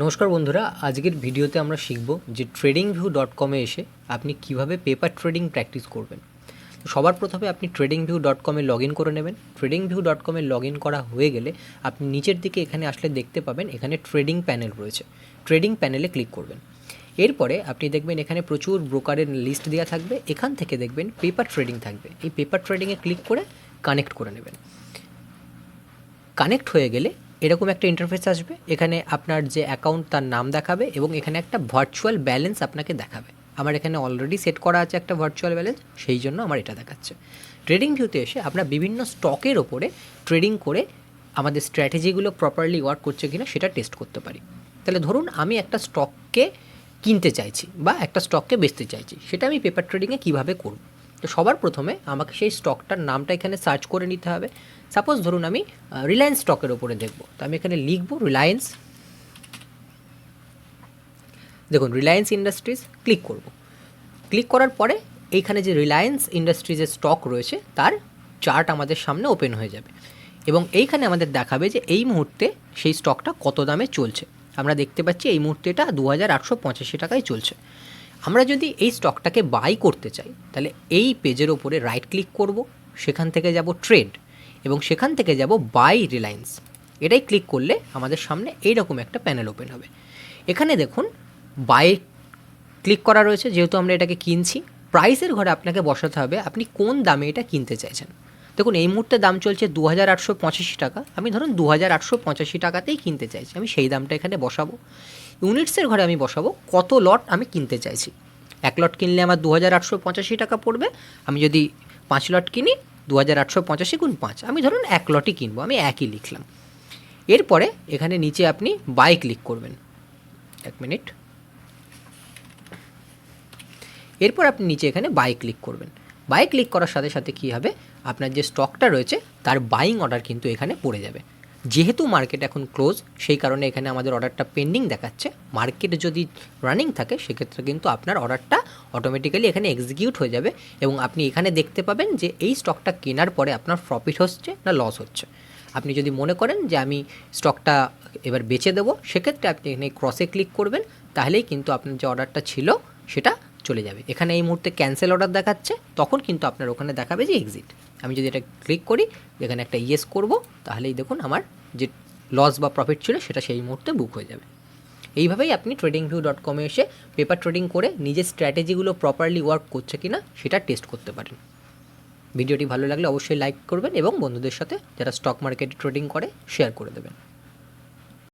নমস্কার বন্ধুরা, আজকের ভিডিওতে আমরা শিখব যে tradingview.com-এ এসে আপনি কিভাবে পেপার ট্রেডিং প্র্যাকটিস করবেন। তো সবার প্রথমে আপনি tradingview.com-এ লগ ইন করে নেবেন। tradingview.com-এ লগ ইন করা হয়ে গেলে আপনি নিচের দিকে এখানে আসলে দেখতে পাবেন এখানে ট্রেডিং প্যানেল রয়েছে। ট্রেডিং প্যানেলে ক্লিক করবেন। এরপরে আপনি দেখবেন এখানে প্রচুর ব্রোকারের লিস্ট দেওয়া থাকবে। এখান থেকে দেখবেন পেপার ট্রেডিং থাকবে। এই পেপার ট্রেডিংয়ে ক্লিক করে কানেক্ট করে নেবেন। কানেক্ট হয়ে গেলে এরকম একটা ইন্টারফেস আসবে। এখানে আপনার যে অ্যাকাউন্ট তার নাম দেখাবে এবং এখানে একটা ভার্চুয়াল ব্যালেন্স আপনাকে দেখাবে। আমার এখানে অলরেডি সেট করা আছে একটা ভার্চুয়াল ব্যালেন্স, সেই জন্য আমার এটা দেখাচ্ছে। ট্রেডিং ভিউতে এসে আমরা বিভিন্ন স্টকের ওপরে ট্রেডিং করে আমাদের স্ট্র্যাটেজিগুলো প্রপারলি ওয়ার্ক করছে কিনা সেটা টেস্ট করতে পারি। তাহলে ধরুন আমি একটা স্টককে কিনতে চাইছি বা একটা স্টককে বেচতে চাইছি, সেটা আমি পেপার ট্রেডিংয়ে কীভাবে করব। তো সবার প্রথমে আমাকে সেই স্টকটার নামটা এখানে সার্চ করে নিতে হবে। সাপোজ ধরুন আমি রিলায়েন্স স্টকের ওপরে দেখব, তো আমি এখানে লিখব রিলায়েন্স। দেখুন রিলায়েন্স ইন্ডাস্ট্রিজ ক্লিক করব। ক্লিক করার পরে এইখানে যে রিলায়েন্স ইন্ডাস্ট্রিজের স্টক রয়েছে তার চার্ট আমাদের সামনে ওপেন হয়ে যাবে এবং এইখানে আমাদের দেখাবে যে এই মুহূর্তে সেই স্টকটা কত দামে চলছে। আমরা দেখতে পাচ্ছি এই মুহূর্তে এটা 2885 টাকায় চলছে। আমরা যদি এই স্টকটাকে বাই করতে চাই তাহলে এই পেজের ওপরে রাইট ক্লিক করব, সেখান থেকে যাব ট্রেড এবং সেখান থেকে যাব বাই রিলায়েন্স। এটাই ক্লিক করলে আমাদের সামনে এইরকম একটা প্যানেল ওপেন হবে। এখানে দেখুন বাই ক্লিক করা রয়েছে, যেহেতু আমরা এটাকে কিনছি। প্রাইসের ঘরে আপনাকে বসাতে হবে আপনি কোন দামে এটা কিনতে চাইছেন। দেখুন এই মুহূর্তে দাম চলছে 2885 টাকা, আমি ধরুন 2885 টাকাতেই কিনতে চাইছি, আমি সেই দামটা এখানে বসাবো। ইউনিটসের ঘরে আমি বসাবো কত লট আমি কিনতে চাইছি। 1 লট কিনলে আমার 2885 টাকা পড়বে। আমি যদি 5 লট কিনি 2885 গুণ 5, আমি ধরুন 1 লটই কিনবো, আমি একই লিখলাম। এরপরে এখানে নিচে আপনি বাই ক্লিক করবেন। 1 মিনিট। এরপর আপনি নিচে এখানে বাই ক্লিক করবেন। বাই ক্লিক করার সাথে সাথে কী হবে, আপনার যে স্টকটা রয়েছে তার বাইং অর্ডার কিন্তু এখানে পড়ে যাবে। যেহেতু মার্কেট এখন ক্লোজ, সেই কারণে এখানে আমাদের অর্ডারটা পেন্ডিং দেখাচ্ছে। মার্কেট যদি রানিং থাকে সেক্ষেত্রে কিন্তু আপনার অর্ডারটা অটোমেটিক্যালি এখানে এক্সিকিউট হয়ে যাবে এবং আপনি এখানে দেখতে পাবেন যে এই স্টকটা কেনার পরে আপনার প্রফিট হচ্ছে না লস হচ্ছে। আপনি যদি মনে করেন যে আমি স্টকটা এবার বেচে দেবো, সেক্ষেত্রে আপনি এখানে ক্রসে ক্লিক করবেন, তাহলেই কিন্তু আপনার যে অর্ডারটা ছিল সেটা চলে যাবে। এখানে এই মুহূর্তে ক্যান্সেল অর্ডার দেখাচ্ছে, তখন কিন্তু আপনার ওখানে দেখাবে যে এক্সিট। আমি যদি এটা ক্লিক করি, এখানে একটা ইয়েস করব, তাহলেই দেখুন আমার যে লস বা প্রফিট ছিল সেটা সেই মুহূর্তে বুক হয়ে যাবে। এইভাবেই আপনি tradingview.com-এ এসে পেপার ট্রেডিং করে নিজের স্ট্র্যাটেজিগুলো প্রপারলি ওয়ার্ক করছে কিনা সেটা টেস্ট করতে পারেন। ভিডিওটি ভালো লাগলে অবশ্যই লাইক করবেন এবং বন্ধুদের সাথে যারা স্টক মার্কেটে ট্রেডিং করে শেয়ার করে দেবেন।